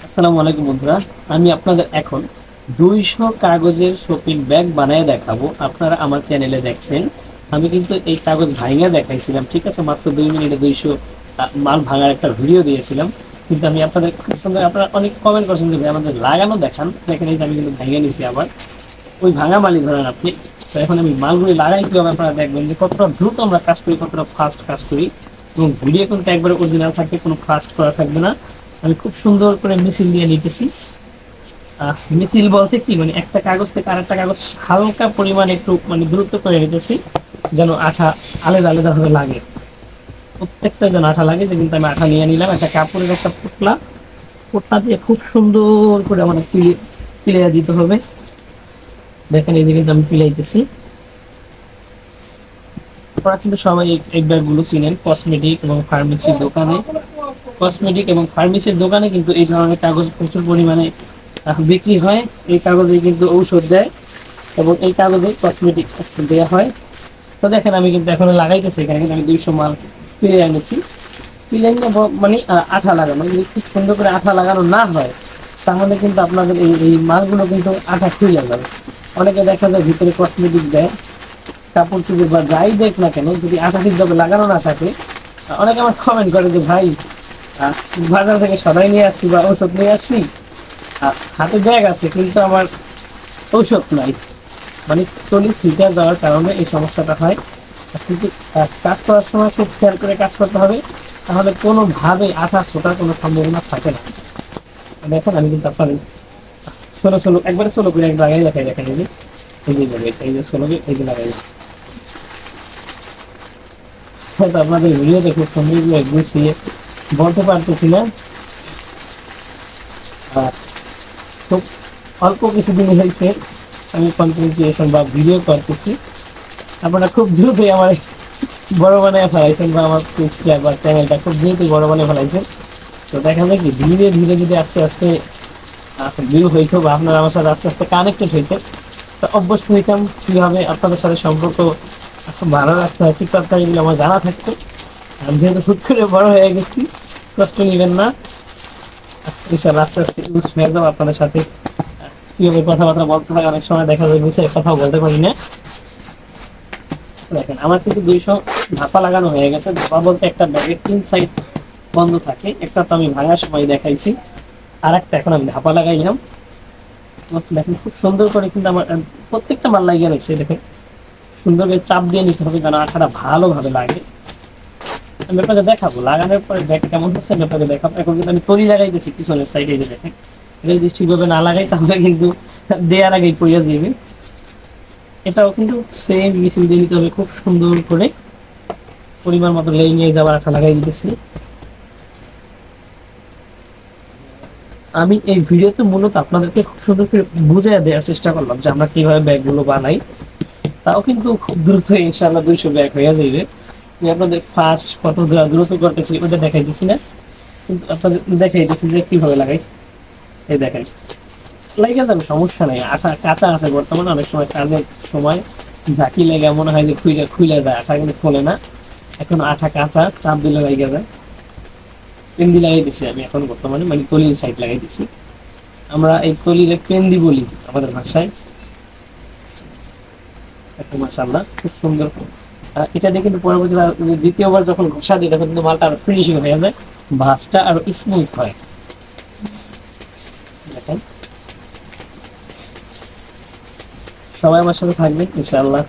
আসসালামু আলাইকুম বন্ধুরা। আমি আপনাদের এখন 200 কাগজের শপিং ব্যাগ বানায় দেখাবো। আপনারা আমার চ্যানেলে দেখছেন, আমি কিন্তু এই কাগজ ভাঙা দেখাইছিলাম, ঠিক আছে, মাত্র 2 মিনিটে 200 মাল ভাঙার একটা ভিডিও দিয়েছিলাম। কিন্তু আমি আপনাদের খুব সুন্দর, আপনারা অনেক কমেন্ট করছেন যে ভাই আমাদের লাগানো দেখান। দেখেন এই যে আমি কিন্তু ভেঙে নিছি আবার, ওই ভাঙা মালই ধরেন আপনি। তো এখন আমি মালগুলি লাগাই কীভাবে আপনারা দেখবেন যে কতটা দ্রুত আমরা কাজ করি, কতটা ফাস্ট কাজ করি। এবং ভিডিও কিন্তু একবারে অরিজিনাল থাকবে, কোনো ফাস্ট করা থাকবে না। আমি খুব সুন্দর করে মিছিল দিয়ে নিতেছি। মিছিল বলতে কি, মানে একটা কাগজ থেকে আরেকটা কাগজ হালকা পরিমাণে একটু মানে দ্রুত করে নিতেছি, যেন আঠা আলাদা আলাদাভাবে লাগে, প্রত্যেকটা যেন আঠা লাগে। যে কিন্তু আমি আঠা নিয়ে নিলাম একটা কাপড়ের একটা পুটলা, পুটলা দিয়ে খুব সুন্দর করে আমার পিলাইয়া দিতে হবে। দেখেন এই যে কিন্তু আমি পিলাইতেছি। আপনারা কিন্তু সবাই এই ব্যাগগুলো চিনেন, কসমেটিক এবং ফার্মেসির দোকানে কিন্তু এই ধরনের কাগজ প্রচুর পরিমাণে বিক্রি হয়। এই কাগজে কিন্তু ঔষধ দেয় এবং এই কাগজে কসমেটিক দেওয়া হয়। তো দেখেন আমি কিন্তু এখন লাগাইতেছি, এখানে কিন্তু আমি 200 মাল পিলে এনেছি। পিলে নিয়ে মানে আঠা লাগানো, যদি খুব সুন্দর করে আঠা লাগানো না হয় তাহলে কিন্তু আপনাদের এই মালগুলো কিন্তু আঠা খুলে যাবে। অনেকে দেখা যায় ভিতরে কসমেটিক দেয়, কাপড় চোপড় বা যাই দেখ না কেন, যদি আঠা ঠিকভাবে লাগানো না থাকে, অনেকে আমার কমেন্ট করে যে ভাই বাজার থেকে সদাই নিয়ে আসছি বা ঔষধ নিয়ে আসছি, হাতে ব্যাগ আছে কিন্তু আমার ঔষধ নাই। মানে টলি সুইটা দেওয়ার কারণে এই সমস্যাটা হয়। কিন্তু কাজ করার সময় খুব খেয়াল করে কাজ করতে হবে, তাহলে কোনোভাবে আঠা ছোটার কোনো সম্ভাবনা থাকে না। দেখেন আমি কিন্তু আপনাদের ষোলো একবারে ষোলো করে এক লাগাই দেখাই। দেখেন এই যে এই যে ষোলো এই যে লাগাই, হয়তো আপনাদের ভিডিওতে খুব সুন্দর গুছিয়ে বলতে পারতেছি না। আর খুব অল্প কিছুদিন হয়েছে আমি কন্টেন্ট ক্রিয়েশন বা ভিডিও করতেছি। আপনারা খুব দ্রুতই আমার বড় বানায় ফেলাইছেন, বা আমার পেজটা বা চ্যানেলটা খুব দ্রুতই বড় বানিয়ে ফেলাইছেন। তো দেখা যায় কি, ধীরে ধীরে যদি আস্তে আস্তে ভিউ হইতো বা আপনারা আমার সাথে আস্তে আস্তে কানেক্টেড হইতেন, তো অভ্যস্ত হইতাম কীভাবে আপনাদের সাথে সম্পর্ক ভালো রাখতে হয়, ঠিক কথা এগুলো আমার জানা থাকতো। আর যেহেতু হুট করে বড় হয়ে গেছি, কষ্ট নেবেন না, ইনশাআল্লাহ আস্তে আস্তে ইউজ হয়ে যাবো আপনাদের সাথে। কীভাবে কথাবার্তা বলতে হয়, অনেক সময় দেখা যায় গুছিয়ে কথাও বলতে পারি না। দেখেন আমার কিন্তু 200 ধাপা লাগানো হয়ে গেছে। ধাপা বলতে একটা ব্যাগের 3 সাইড বন্ধ থাকে, একটা তো আমি ভাঙার সময় দেখাইছি, আর একটা এখন আমি ধাপা লাগাইলাম। দেখেন খুব সুন্দর করে কিন্তু আমার প্রত্যেকটা মাল লাগিয়ে নিচ্ছে। দেখেন সুন্দর করে চাপ দিয়ে নিতে হবে যেন আঠাটা ভালোভাবে লাগে। আমি আপনাকে দেখাবো লাগানোর পরে ব্যাগ কেমন হচ্ছে, আমি আপনাকে দেখাবো। এখন কিন্তু আমি তৈরি লাগাইতেছি পিছনের সাইডে, যে দেখেন এটা যদি ঠিকভাবে না লাগাই তাহলে কিন্তু দেওয়ার আগেই পড়ে যাবে। এটাও কিন্তু সেম মিছিল দিয়ে নিতে হবে, খুব সুন্দর করে পরিমাণ মতো লেই নিয়ে যাবার আঠা লাগাই দিতেছি। আমি এই ভিডিওতে মূলত আপনাদেরকে খুব সুন্দর করে বুঝিয়ে দেওয়ার চেষ্টা করলাম যে আমরা কিভাবে ব্যাগগুলো বানাই। তাও কিন্তু খুব দ্রুত ইনশাআল্লাহ 200 ব্যাগ হয়ে যাবে। আমি আপনাদের ফার্স্ট কত দ্রুত করতেছি ওটা দেখাইতেছি না, কিন্তু আপনাদের দেখাইতেছি যে কিভাবে লাগাই। এই দেখেন লাগিয়ে যাবে, সমস্যা নেই। আঠা কাঁচা আছে বর্তমানে, অনেক সময় কাজের সময় ঝাঁকি লেগে মনে হয় যে খুলে যায়, আঠা কিন্তু খোলে না। এখন আঠা কাঁচা, চাপ দিলে লাগিয়ে যায়। পেন্দি লাগাই দিচ্ছি আমি এখন বর্তমানে, মানে তলির সাইড লাগাই দিচ্ছি। আমরা এই তলিরে পেন্দি বলি আমাদের ভাষায়। মাশাআল্লাহ খুব সুন্দর। এটা দিয়ে কিন্তু পরবর্তীতে দ্বিতীয়বার যখন ঘষা দিই তখন কিন্তু মালটা আরো ফিনিশিং হয়ে যায়, ভাঁজটা আরো স্মুথ হয়। দেখেন সবাই আমার সাথে থাকবে ইনশাআল্লাহ,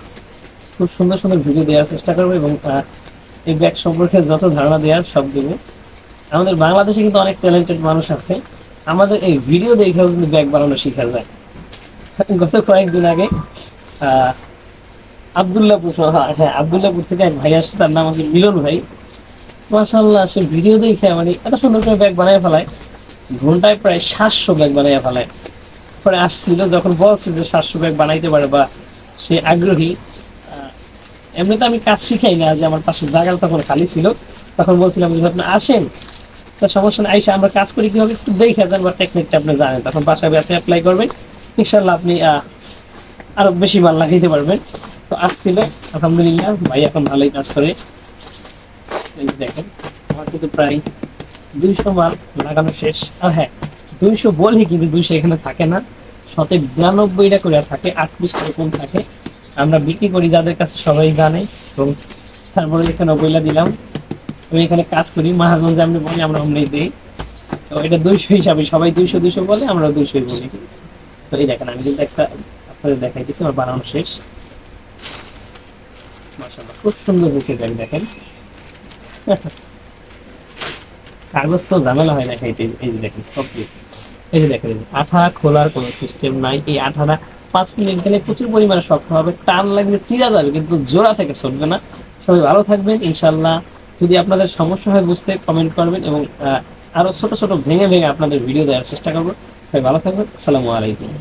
খুব সুন্দর সুন্দর ভিডিও দেওয়ার চেষ্টা করবো এবং এই ব্যাগ সম্পর্কে যত ধারণা দেওয়ার সব দেবো। আমাদের বাংলাদেশে কিন্তু অনেক ট্যালেন্টেড মানুষ আছে, আমাদের এই ভিডিও দেখেও কিন্তু ব্যাগ বানানো শেখা যায়। গত কয়েকদিন আগে আবদুল্লাপুর, হ্যাঁ আবদুল্লাপুর থেকে এক ভাই আসছে, তার নাম হচ্ছে মিলন ভাই। মাশাআল্লাহ সে ভিডিও দেখে মানে এত সুন্দর করে ব্যাগ বানিয়ে ফেলায়, ঘন্টায় প্রায় 700 ব্যাগ বানিয়ে ফেলায়। পরে আসছিল যখন বলছে যে 700 ব্যাগ বানাইতে পারে বা সে আগ্রহী। এমনিতে আমি কাজ শিখাই না, যে আমার পাশে জায়গা তখন খালি ছিল, তখন বলছিলাম যে আপনি আসেন, তার সমস্যা নেই, আইসা আমরা কাজ করি কীভাবে একটু দেখে যান বা টেকনিকটা আপনি জানেন, তখন বাসায় আপনি অ্যাপ্লাই করবেন, ইনশাল্লাহ আপনি আরো বেশি মাল লাগাইতে পারবেন। তো আসছিল, আলহামদুলিল্লাহ ভাই এখন ভালোই কাজ করে। দেখেন আমার কিন্তু প্রায় 200 মাল লাগানো শেষ। আর হ্যাঁ, 200 বলে কিন্তু 200 এখানে থাকে না, 92টা করে থাকে, 8 পিস এরকম থাকে। আমরা বিক্রি করি যাদের কাছে সবাই জানে। এবং তারপরে এখানে বইলা দিলাম, আমি এখানে কাজ করি, মহাজন যে আমরা বলি আমরা অমনি দিই। তো এটা 200 হিসাবে সবাই 200 বলে, আমরা 200 বলি, ঠিক আছে। তো এই দেখেন আমি কিন্তু একটা আপনাদের দেখাইতেছি, আমার বানানো শেষ। মাশাআল্লাহ খুব সুন্দর হয়েছে, দেখেন কাগজ তো ঝামেলা হয় না খাইতে। এই যে দেখেন কমপ্লিট। এই যে দেখেন আঠা খোলার কোনো সিস্টেম নাই। এই আঠাটা 5 মিনিট গেলে প্রচুর পরিমাণে শক্ত হবে, টান লাগলে চিরা যাবে কিন্তু জোড়া থেকে চলবে না। সবাই ভালো থাকবেন ইনশাল্লাহ। যদি আপনাদের সমস্যা হয় বুঝতে, কমেন্ট করবেন এবং আরো ছোট ছোট ভেঙে ভেঙে আপনাদের ভিডিও দেওয়ার চেষ্টা করবো। সবাই ভালো থাকবেন, আসসালামু আলাইকুম।